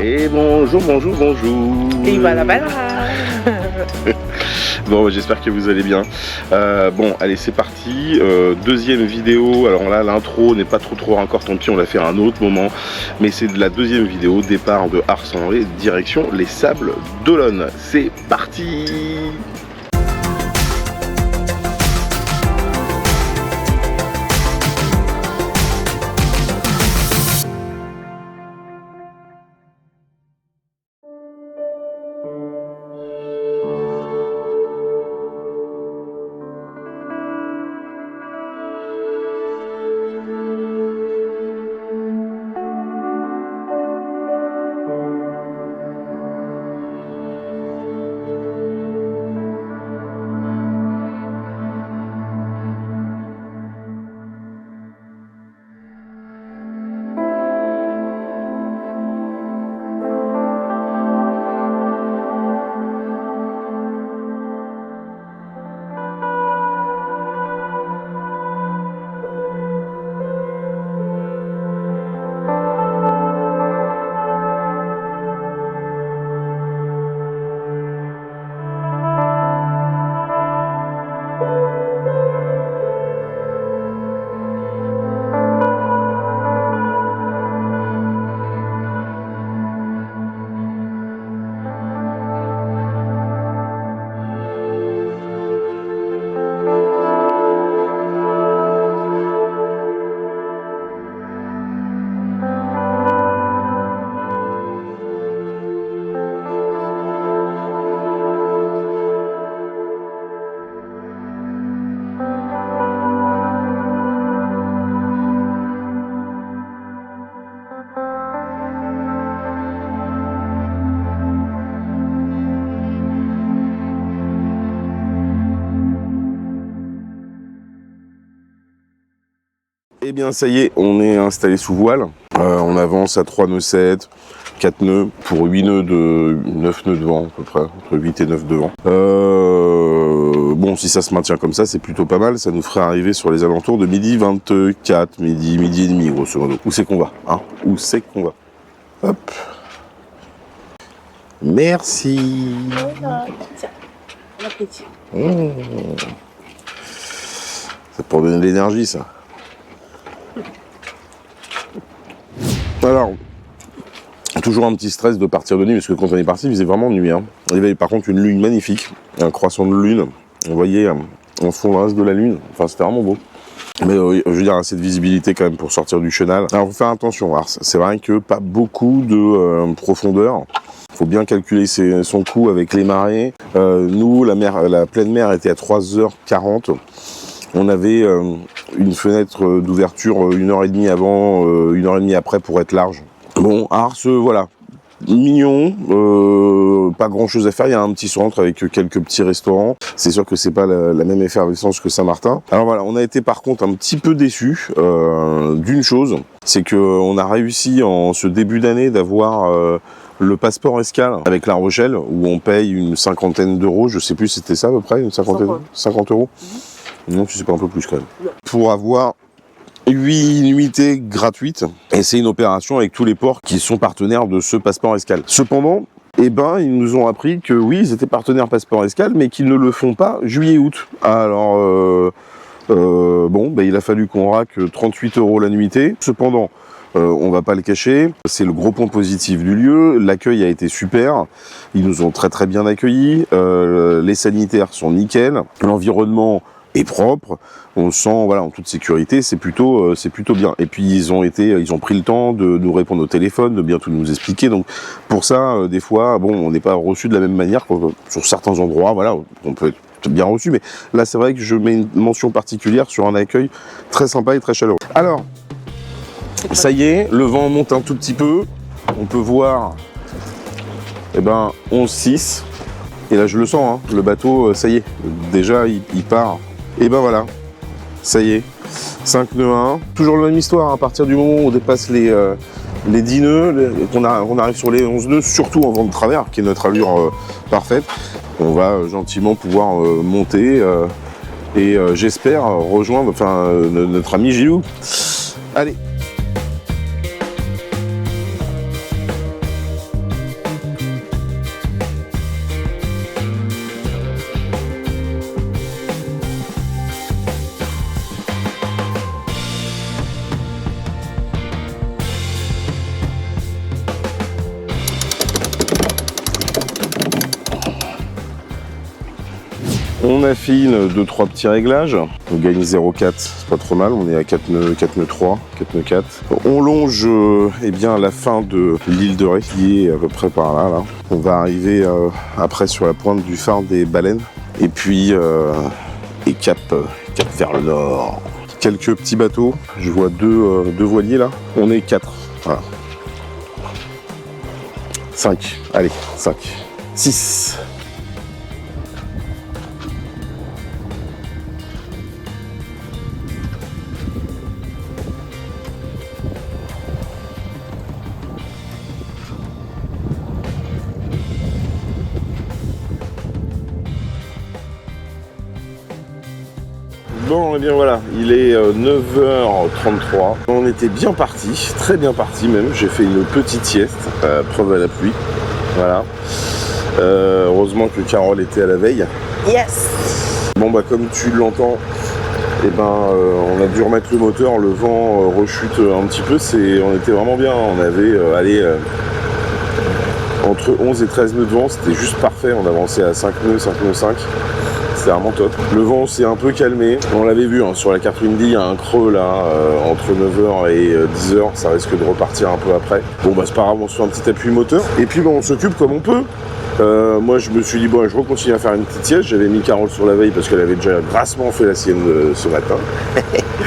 Et bonjour, bonjour, bonjour. Et voilà. Bon, j'espère que vous allez bien. Bon, allez, c'est parti. Deuxième vidéo. Alors là, l'intro n'est pas trop raccord, tant pis, on l'a fait à un autre moment. Mais c'est de la deuxième vidéo, départ de Ars-en-Ré, direction les Sables d'Olonne. C'est parti. Eh bien ça y est, on est installé sous voile, on avance à 3 nœuds 7, 4 nœuds pour 8 nœuds de 9 nœuds de vent à peu près, entre 8 et 9 de vent. Bon, si ça se maintient comme ça, c'est plutôt pas mal, ça nous ferait arriver sur les alentours de midi 24, midi et demi grosso modo. Où c'est qu'on va, hein? Où c'est qu'on va? Hop. Merci. Tiens, bon appétit. C'est pour donner de l'énergie ça. Alors, toujours un petit stress de partir de nuit, parce que quand on est parti, il faisait vraiment nuit. Hein. Il y avait par contre une lune magnifique, un croissant de lune. On voyait en fond le reste de la lune. Enfin, c'était vraiment beau. Mais je veux dire, assez de visibilité quand même pour sortir du chenal. Alors, faut faire attention, Ars. C'est vrai que pas beaucoup de profondeur. Faut bien calculer son coup avec les marées. Nous, la pleine mer était à 3h40. On avait une fenêtre d'ouverture 1h30 avant, 1h30 après pour être large. Bon, Ars, voilà, mignon, pas grand chose à faire, il y a un petit centre avec quelques petits restaurants. C'est sûr que c'est pas la même effervescence que Saint-Martin. Alors voilà, on a été par contre un petit peu déçus d'une chose, c'est qu'on a réussi en ce début d'année d'avoir le passeport escale avec La Rochelle, où on paye une cinquantaine d'euros, je sais plus si c'était ça à peu près, une cinquantaine, 50 euros. Non, je sais pas, un peu plus quand même. Ouais. Pour avoir 8 nuitées gratuites. Et c'est une opération avec tous les ports qui sont partenaires de ce passeport escale. Cependant, eh ben, ils nous ont appris que oui, ils étaient partenaires passeport escale, mais qu'ils ne le font pas juillet-août. Alors, bon, il a fallu qu'on raque 38 euros la nuitée. Cependant, on va pas le cacher, c'est le gros point positif du lieu. L'accueil a été super, ils nous ont très bien accueillis, les sanitaires sont nickel, l'environnement est propre, on sent voilà en toute sécurité, c'est plutôt bien. Et puis ils ont pris le temps de nous répondre au téléphone, de bien tout nous expliquer. Donc pour ça, des fois, bon, on n'est pas reçu de la même manière sur certains endroits. Voilà, on peut être bien reçu, mais là c'est vrai que je mets une mention particulière sur un accueil très sympa et très chaleureux. Alors, ça y est, le vent monte un tout petit peu. On peut voir, 11-6. Et là, je le sens, hein, le bateau, ça y est, déjà, il part. Et voilà, ça y est, 5 nœuds 1. Toujours la même histoire, hein, à partir du moment où on dépasse les 10 nœuds, qu'on arrive sur les 11 nœuds, surtout en vent de travers, qui est notre allure parfaite, on va gentiment pouvoir monter et j'espère rejoindre notre ami Gilou. Allez. On affine 2-3 petits réglages. On gagne 0,4, c'est pas trop mal. On est à 4 nœuds 3, 4 nœuds 4. On longe eh bien la fin de l'île de Ré, qui est à peu près par là. On va arriver après sur la pointe du phare des baleines. Et puis cap vers le nord. Quelques petits bateaux. Je vois deux voiliers là. On est 4. Voilà. 5. Allez, 5. 6. Bon, et bien voilà, il est 9h33. On était bien parti, très bien parti même. J'ai fait une petite sieste, preuve à la pluie. Voilà. Heureusement que Carole était à la veille. Yes. Bon, bah, comme tu l'entends, eh ben, on a dû remettre le moteur. Le vent rechute un petit peu. On était vraiment bien. On avait, entre 11 et 13 nœuds de vent. C'était juste parfait. On avançait à 5 nœuds, 5 nœuds 5. C'était vraiment top. Le vent s'est un peu calmé. On l'avait vu hein, sur la carte Windy, il y a un creux là, entre 9h et 10h. Ça risque de repartir un peu après. Bon bah c'est pas grave, on se fait un petit appui moteur. Et puis bah, on s'occupe comme on peut. Moi je me suis dit bon je recontinue à faire une petite sieste. J'avais mis Carole sur la veille parce qu'elle avait déjà grassement fait la sienne ce matin.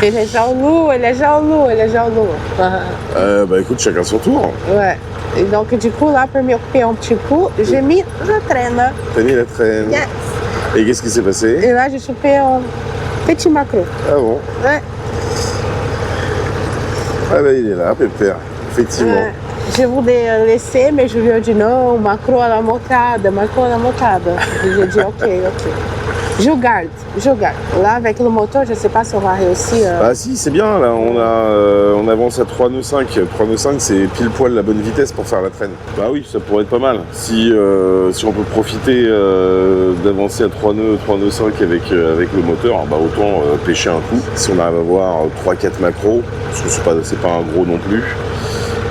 Elle est jaloux, elle est jaloux, elle est jaloux. Bah écoute, chacun son tour. Ouais. Et donc du coup là pour m'occuper un petit coup, j'ai mis la traîne. T'as mis la traîne. Yes. Et qu'est-ce qui s'est passé? Et là j'ai chopé un petit macro. Ah bon? Ouais. Ah bah il est là, Pépère, effectivement. Ouais. Je voulais laisser, mais Julio a dit non, macro à la montada, macro à la montada. J'ai dit ok. Je garde. Là, avec le moteur, je ne sais pas si on va réussir. Bah si, c'est bien, là, on avance à 3 nœuds 5. 3 nœuds 5, c'est pile poil la bonne vitesse pour faire la traîne. Bah oui, ça pourrait être pas mal. Si on peut profiter d'avancer à 3 nœuds 5 avec le moteur, bah autant pêcher un coup. Si on arrive à avoir 3-4 macros, parce que c'est pas un gros non plus,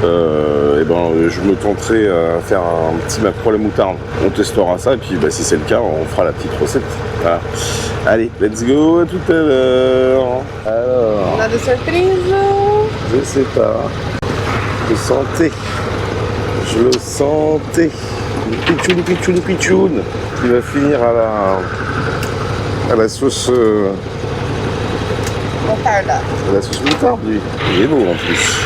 et ben je me tenterai à faire un petit macro à la moutarde. On testera ça et puis bah, si c'est le cas, on fera la petite recette. Voilà. Allez, let's go, à tout à l'heure. Alors, On a des surprises. je sais pas. Je le sentais. Pichoun. Il va finir à la sauce. Moutarde. À la sauce moutarde, lui. Il est beau en plus.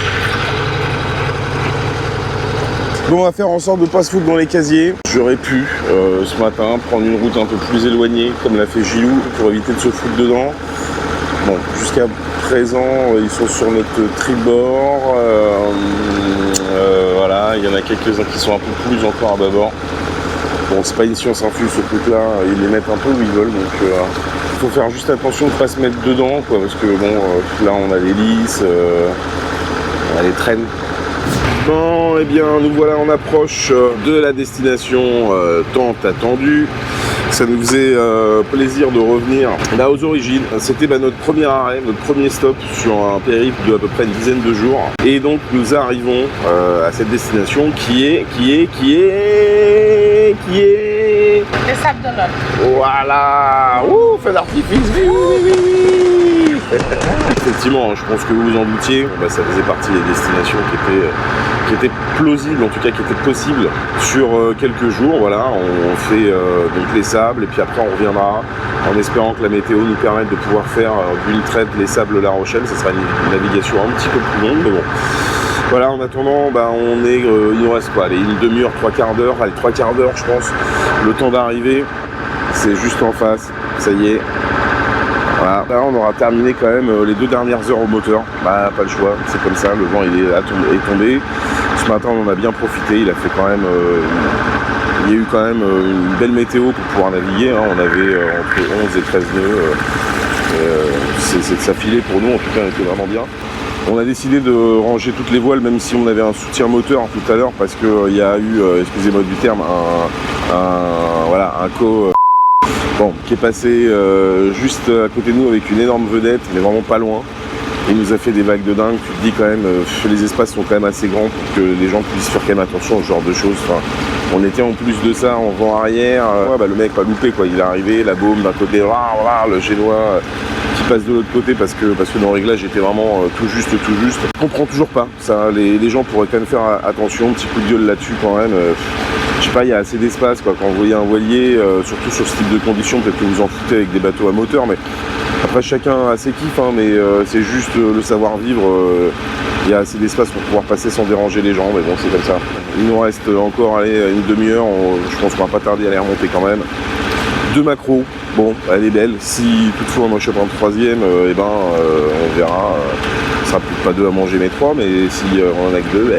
Bon, on va faire en sorte de ne pas se foutre dans les casiers. J'aurais pu, ce matin, prendre une route un peu plus éloignée, comme l'a fait Gilou, pour éviter de se foutre dedans. Bon, jusqu'à présent, ils sont sur notre tribord. Voilà, il y en a quelques-uns qui sont un peu plus encore à bâbord. Bon, c'est pas une science infuse ce truc-là, ils les mettent un peu où ils veulent, donc il faut faire juste attention de ne pas se mettre dedans, quoi, parce que bon, là on a les lisses, on a les traînes. Bon, eh bien, nous voilà en approche de la destination tant attendue. Ça nous faisait plaisir de revenir là aux origines. C'était notre premier arrêt, notre premier stop sur un périple de à peu près une dizaine de jours. Et donc nous arrivons à cette destination qui est... Les sables de l'Olme. Voilà. Ouh, feu d'artifice. Oui. Effectivement, je pense que vous vous en doutiez, bah, ça faisait partie des destinations qui étaient plausibles, en tout cas qui étaient possibles sur quelques jours. Voilà, on fait donc les sables et puis après on reviendra en espérant que la météo nous permette de pouvoir faire d'une traite les sables La Rochelle. Ça sera une navigation un petit peu plus longue, mais bon. Voilà, en attendant, bah, il nous reste quoi, allez, une demi-heure, 3/4 d'heure, allez, 3/4 d'heure je pense, le temps d'arriver, c'est juste en face, ça y est. Voilà, là on aura terminé quand même les 2 dernières heures au moteur, bah pas le choix, c'est comme ça, le vent il est tombé. Ce matin on en a bien profité, il a fait quand même, il y a eu quand même une belle météo pour pouvoir naviguer, hein. On avait entre 11 et 13 nœuds, ça filait pour nous, en tout cas on était vraiment bien. On a décidé de ranger toutes les voiles, même si on avait un soutien moteur tout à l'heure, parce qu'il y a eu, excusez-moi du terme, un qui est passé juste à côté de nous avec une énorme vedette, mais vraiment pas loin. Il nous a fait des vagues de dingue. Tu te dis quand même, les espaces sont quand même assez grands pour que les gens puissent faire quand même attention à ce genre de choses. Enfin, on était en plus de ça en vent arrière. Le mec pas loupé quoi. Il est arrivé, la baume d'un côté, le génois qui passe de l'autre côté parce que dans le réglage était vraiment tout juste. Je comprends toujours pas. Ça, les gens pourraient quand même faire attention, petit coup de gueule là-dessus quand même. Je sais pas, il y a assez d'espace quoi. Quand vous voyez un voilier, surtout sur ce type de conditions, peut-être que vous en foutez avec des bateaux à moteur, mais après chacun a ses kiffs, hein, mais c'est juste le savoir-vivre. Il y a assez d'espace pour pouvoir passer sans déranger les gens, mais bon c'est comme ça. Il nous reste encore une demi-heure, je pense qu'on va pas tarder à les remonter quand même. 2 macros, bon elle est belle, si toutefois moi je chope un troisième, on verra. Ce sera peut-être pas 2 à manger mais 3, mais si on en a que 2,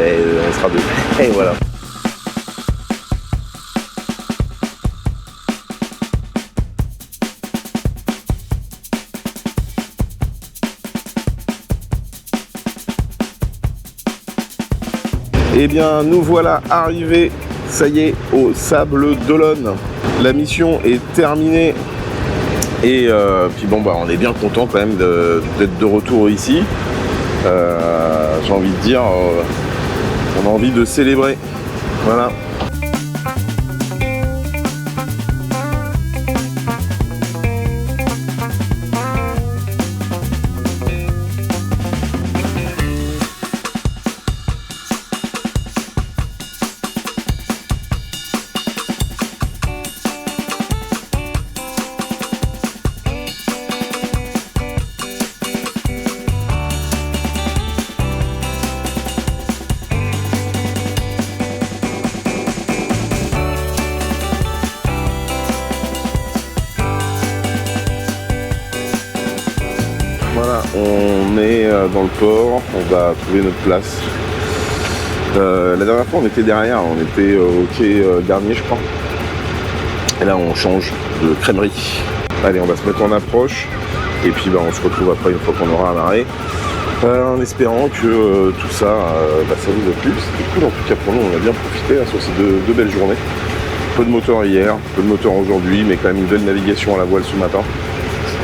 on sera 2. Et voilà. Eh bien, nous voilà arrivés, ça y est, au Sable d'Olonne. La mission est terminée. Et puis bon, on est bien content quand même d'être de retour ici. J'ai envie de dire, on a envie de célébrer. Voilà. Voilà, on est dans le port, on va trouver notre place. La dernière fois on était derrière, on était au quai Garnier je crois. Et là on change de crèmerie. Allez, on va se mettre en approche et puis on se retrouve après une fois qu'on aura amarré. En espérant que tout ça, ça vous a plu. C'était cool en tout cas pour nous, on a bien profité sur ces deux belles journées. Peu de moteur hier, peu de moteur aujourd'hui, mais quand même une belle navigation à la voile ce matin.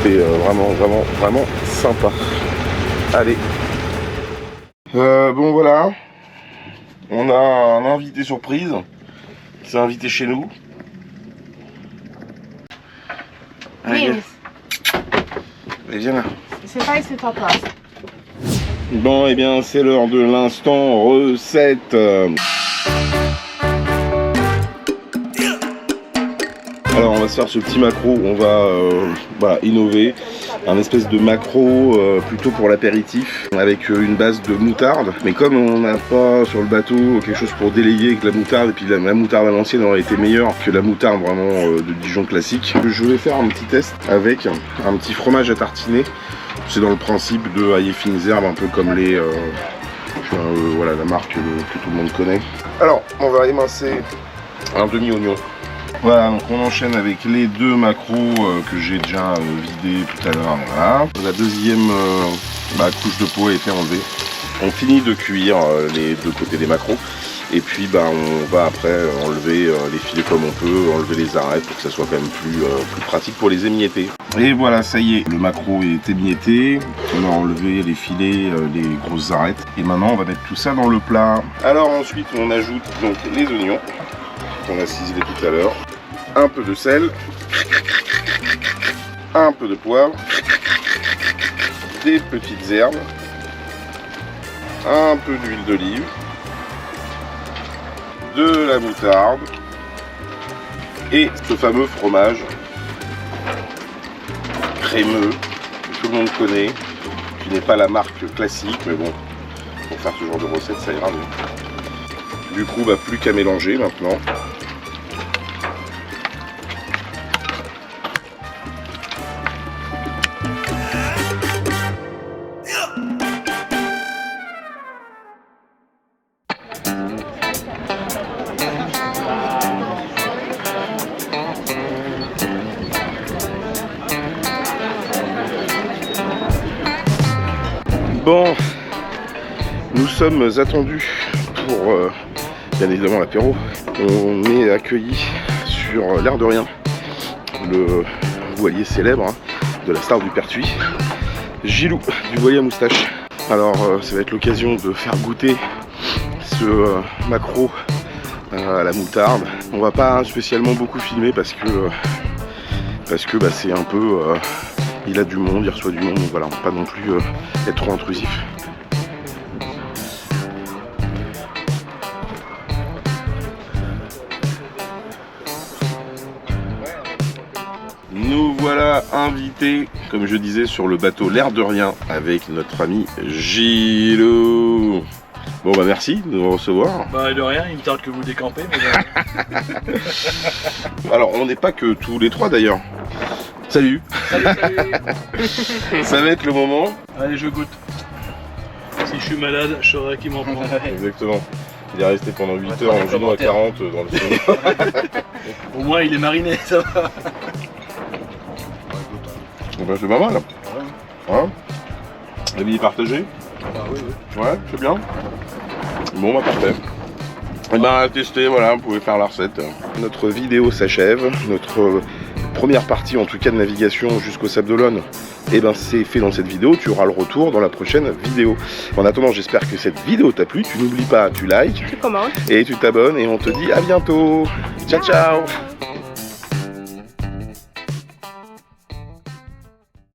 C'était vraiment sympa. Allez. Bon voilà. On a un invité surprise qui s'est invité chez nous. Allez, viens là. C'est pas ici ta place. Bon, et bien c'est l'heure de l'instant recette. Alors on va se faire ce petit maquereau, on va innover, un espèce de maquereau plutôt pour l'apéritif avec une base de moutarde. Mais comme on n'a pas sur le bateau quelque chose pour délayer avec la moutarde, et puis la moutarde à l'ancienne aurait été meilleure que la moutarde vraiment de Dijon classique, je vais faire un petit test avec un petit fromage à tartiner. C'est dans le principe de Haillé Fines Herbes, un peu comme les voilà, la marque que tout le monde connaît. Alors on va émincer un demi-oignon. Voilà, donc on enchaîne avec les 2 maquereaux que j'ai déjà vidés tout à l'heure. Voilà. La deuxième couche de peau a été enlevée. On finit de cuire les 2 côtés des maquereaux. Et puis on va après enlever les filets comme on peut, enlever les arêtes pour que ça soit quand même plus pratique pour les émietter. Et voilà, ça y est, le maquereau est émietté. On a enlevé les filets, les grosses arêtes. Et maintenant on va mettre tout ça dans le plat. Alors ensuite on ajoute donc les oignons qu'on a ciselés tout à l'heure. Un peu de sel, un peu de poivre, des petites herbes, un peu d'huile d'olive, de la moutarde et ce fameux fromage crémeux que tout le monde connaît, qui n'est pas la marque classique, mais bon, pour faire ce genre de recette ça ira mieux. Du coup, plus qu'à mélanger maintenant. Bon, nous sommes attendus pour bien évidemment l'apéro. On est accueillis sur l'air de rien, le voilier célèbre de la star du Pertuis. Gilou du voilier à moustache. Alors ça va être l'occasion de faire goûter ce maquereau à la moutarde. On va pas spécialement beaucoup filmer parce que bah, c'est un peu il a du monde, il reçoit du monde, donc voilà, on va pas non plus être trop intrusif. Nous voilà invités, comme je disais, sur le bateau L'air de rien avec notre ami Gilou. Bon bah merci de nous recevoir. Bah de rien, il me tarde que vous décampez. Mais Alors on n'est pas que tous les trois d'ailleurs. Salut. salut. Ça va être le moment. Allez, je goûte. Si je suis malade, je saurai qui m'en prend. Exactement. Il est resté pendant 8 heures en genou à 40 dans le film. Au moins il est mariné, ça va. Bah, c'est pas mal. Ouais. L'avis est partagé. Ah oui. Ouais, c'est bien. Bon, bah parfait. Et ben à tester, voilà, vous pouvez faire la recette. Notre vidéo s'achève. Notre première partie, en tout cas de navigation jusqu'au Sable d'Olonne, et ben c'est fait dans cette vidéo. Tu auras le retour dans la prochaine vidéo. En attendant, j'espère que cette vidéo t'a plu. Tu n'oublies pas, tu likes, Tu commentes. et tu t'abonnes. Et on te dit à bientôt. Ciao, ciao.